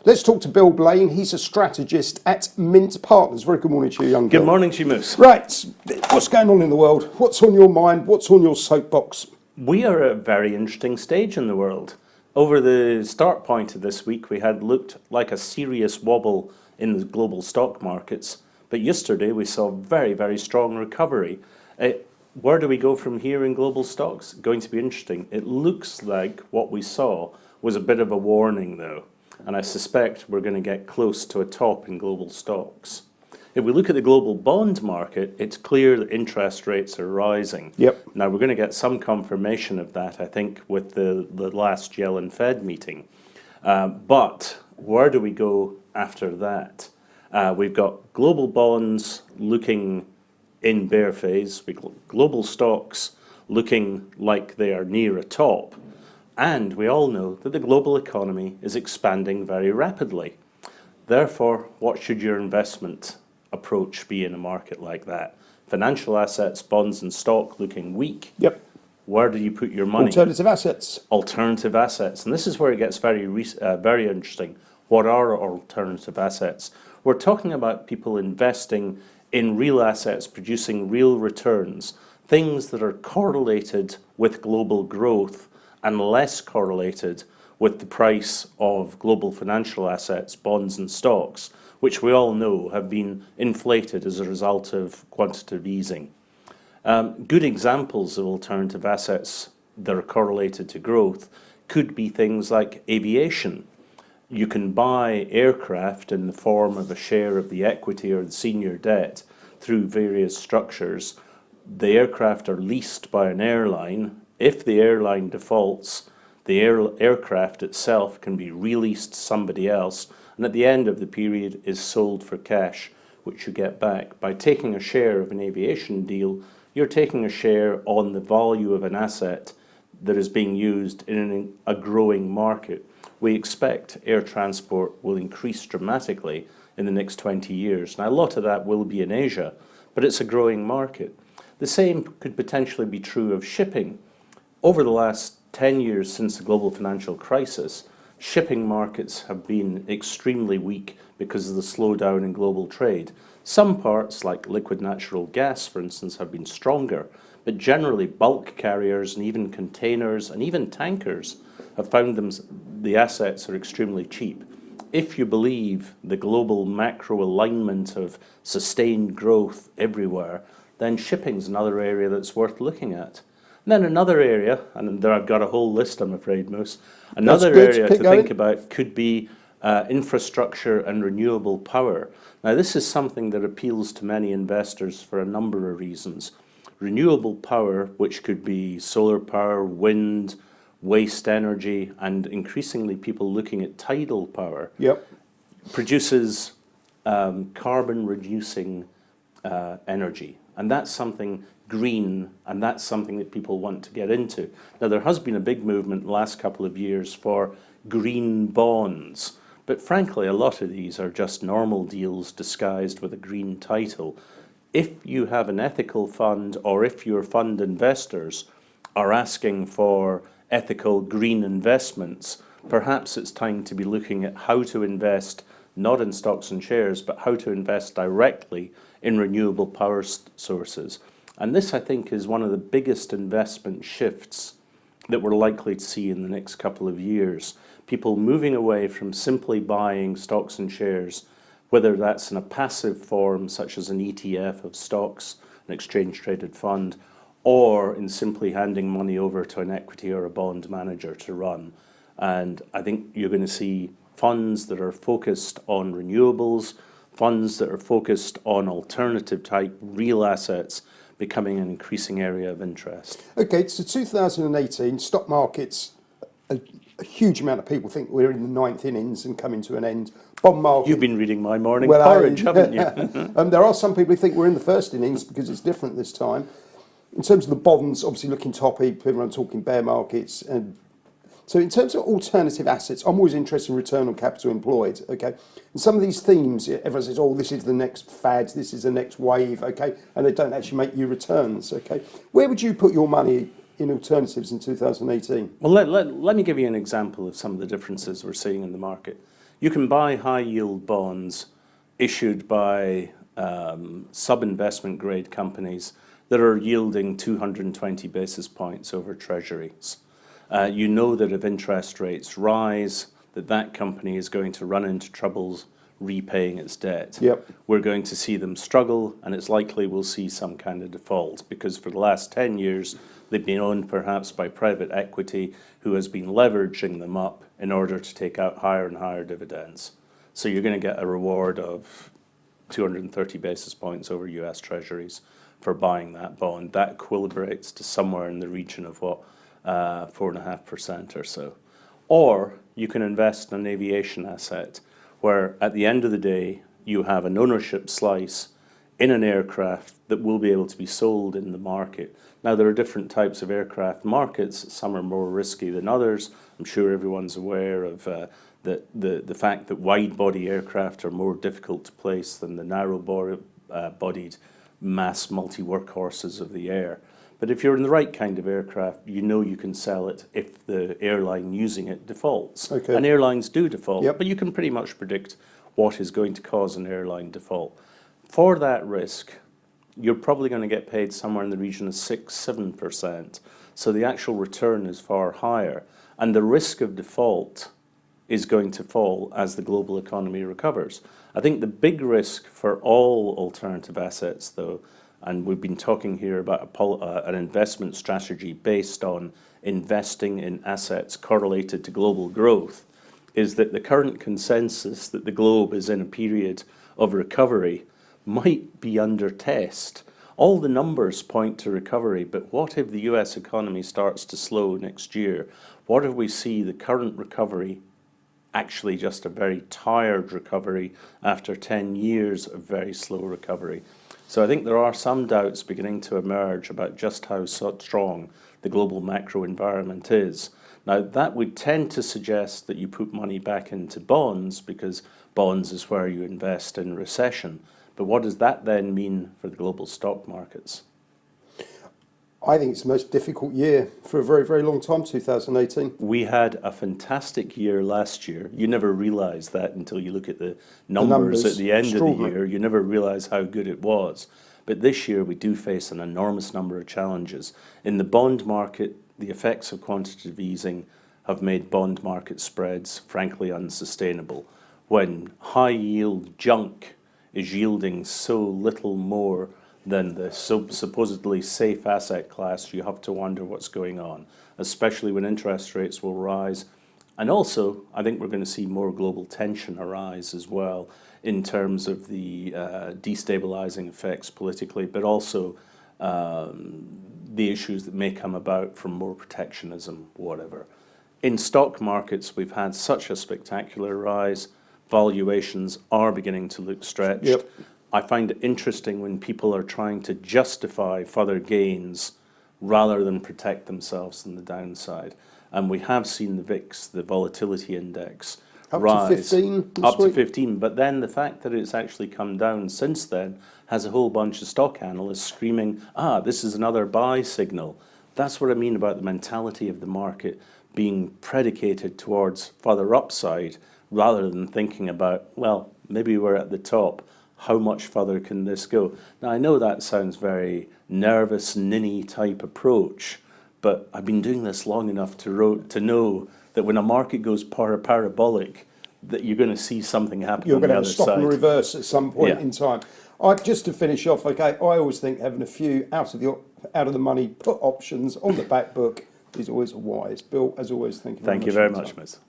Let's talk to Bill Blaine. He's a strategist at Mint Partners. Very good morning to you, young Bill. Good morning, Seamus. Right, what's going on in the world? What's on your mind? What's on your soapbox? We are at a very interesting stage in the world. Over the start point of this week, we had looked like a serious wobble in the global stock markets, but yesterday we saw very, very strong recovery. Where do we go from here in global stocks? Going to be interesting. It looks like what we saw was a bit of a warning, though, and I suspect we're going to get close to a top in global stocks. If we look at the global bond market, it's clear that interest rates are rising. Yep. Now, we're going to get some confirmation of that, I think, with the last Yellen Fed meeting. But where do we go after that? We've got global bonds looking in bear phase, global stocks looking like they are near a top, and we all know that the global economy is expanding very rapidly. Therefore, what should your investment approach be in a market like that? Financial assets, bonds and stock looking weak. Yep. Where do you put your money? Alternative assets. Alternative assets. And this is where it gets very interesting. What are alternative assets? We're talking about people investing in real assets, producing real returns, things that are correlated with global growth and less correlated with the price of global financial assets, bonds and stocks, which we all know have been inflated as a result of quantitative easing. Good examples of alternative assets that are correlated to growth could be things like aviation. You can buy aircraft in the form of a share of the equity or the senior debt through various structures. The aircraft are leased by an airline. If the airline defaults, the aircraft itself can be released to somebody else, and at the end of the period is sold for cash, which you get back. By taking a share of an aviation deal, you're taking a share on the value of an asset that is being used in a growing market. We expect air transport will increase dramatically in the next 20 years. Now, a lot of that will be in Asia, but it's a growing market. The same could potentially be true of shipping. Over the last 10 years since the global financial crisis, shipping markets have been extremely weak because of the slowdown in global trade. Some parts, like liquid natural gas, for instance, have been stronger, but generally bulk carriers and even containers and even tankers have found the assets are extremely cheap. If you believe the global macro alignment of sustained growth everywhere, then shipping's another area that's worth looking at. And then another area, and there I've got a whole list, I'm afraid, Moose. Another area to think about could be infrastructure and renewable power. Now, this is something that appeals to many investors for a number of reasons. Renewable power, which could be solar power, wind, waste energy, and increasingly people looking at tidal power, produces carbon-reducing energy. And that's something green, and that's something that people want to get into. Now, there has been a big movement in the last couple of years for green bonds, but frankly, a lot of these are just normal deals disguised with a green title. If you have an ethical fund, or if your fund investors are asking for ethical green investments, perhaps it's time to be looking at how to invest not in stocks and shares, but how to invest directly in renewable power sources. And this, I think, is one of the biggest investment shifts that we're likely to see in the next couple of years. People moving away from simply buying stocks and shares, whether that's in a passive form, such as an ETF of stocks, an exchange-traded fund, or in simply handing money over to an equity or a bond manager to run. And I think you're going to see funds that are focused on renewables, funds that are focused on alternative type real assets becoming an increasing area of interest. Okay, so 2018, stock markets, a huge amount of people think we're in the ninth innings and coming to an end. Bond market. You've been reading my morning porridge, haven't you? There are some people who think we're in the first innings because it's different this time. In terms of the bonds, obviously looking toppy, people are talking bear markets. And so in terms of alternative assets, I'm always interested in return on capital employed, okay? And some of these themes, everyone says, oh, this is the next fad, this is the next wave, okay? And they don't actually make you returns, okay? Where would you put your money in alternatives in 2018? Well, let me give you an example of some of the differences we're seeing in the market. You can buy high-yield bonds issued by sub-investment grade companies that are yielding 220 basis points over treasuries. You know that if interest rates rise, that company is going to run into troubles repaying its debt. Yep. We're going to see them struggle, and it's likely we'll see some kind of default, because for the last 10 years, they've been owned perhaps by private equity who has been leveraging them up in order to take out higher and higher dividends. So you're going to get a reward of 230 basis points over US Treasuries for buying that bond. That equilibrates to somewhere in the region of 4.5% or so. Or you can invest in an aviation asset where at the end of the day, you have an ownership slice in an aircraft that will be able to be sold in the market. Now, there are different types of aircraft markets. Some are more risky than others. I'm sure everyone's aware of the fact that wide-body aircraft are more difficult to place than the narrow-bodied mass multi-workhorses of the air. But if you're in the right kind of aircraft, you know you can sell it if the airline using it defaults. Okay. And airlines do default, Yep. but you can pretty much predict what is going to cause an airline default. For that risk, you're probably going to get paid somewhere in the region of 6-7%. So the actual return is far higher. And the risk of default is going to fall as the global economy recovers. I think the big risk for all alternative assets, though, and we've been talking here about an investment strategy based on investing in assets correlated to global growth, is that the current consensus that the globe is in a period of recovery might be under test. All the numbers point to recovery, but what if the US economy starts to slow next year? What if we see the current recovery actually just a very tired recovery after 10 years of very slow recovery? So I think there are some doubts beginning to emerge about just how strong the global macro environment is. Now, that would tend to suggest that you put money back into bonds, because bonds is where you invest in recession. But what does that then mean for the global stock markets? I think it's the most difficult year for a very, very long time, 2018. We had a fantastic year last year. You never realize that until you look at the numbers at the end of the extraordinary. year. You never realize how good it was. But this year we do face an enormous number of challenges. In the bond market, the effects of quantitative easing have made bond market spreads frankly unsustainable. When high yield junk is yielding so little more than the supposedly safe asset class, you have to wonder what's going on, especially when interest rates will rise. And also, I think we're going to see more global tension arise as well in terms of the destabilizing effects politically, but also the issues that may come about from more protectionism, whatever. In stock markets, we've had such a spectacular rise. Valuations are beginning to look stretched. Yep. I find it interesting when people are trying to justify further gains rather than protect themselves on the downside. And we have seen the VIX, the volatility index, Up rise. to 15 this Up to week. 15. But then the fact that it's actually come down since then has a whole bunch of stock analysts screaming, this is another buy signal. That's what I mean about the mentality of the market being predicated towards further upside rather than thinking about, well, maybe we're at the top. How much further can this go? Now, I know that sounds very nervous, ninny type approach, but I've been doing this long enough to know that when a market goes parabolic, that you're going to see something happen You're on going the to have other a stop side. and reverse at some point Yeah. in time. Just to finish off, okay, I always think having a few out of the money put options on the back book is always wise. Bill, as always, thank you very much. Thank you for very your much, time. Miss.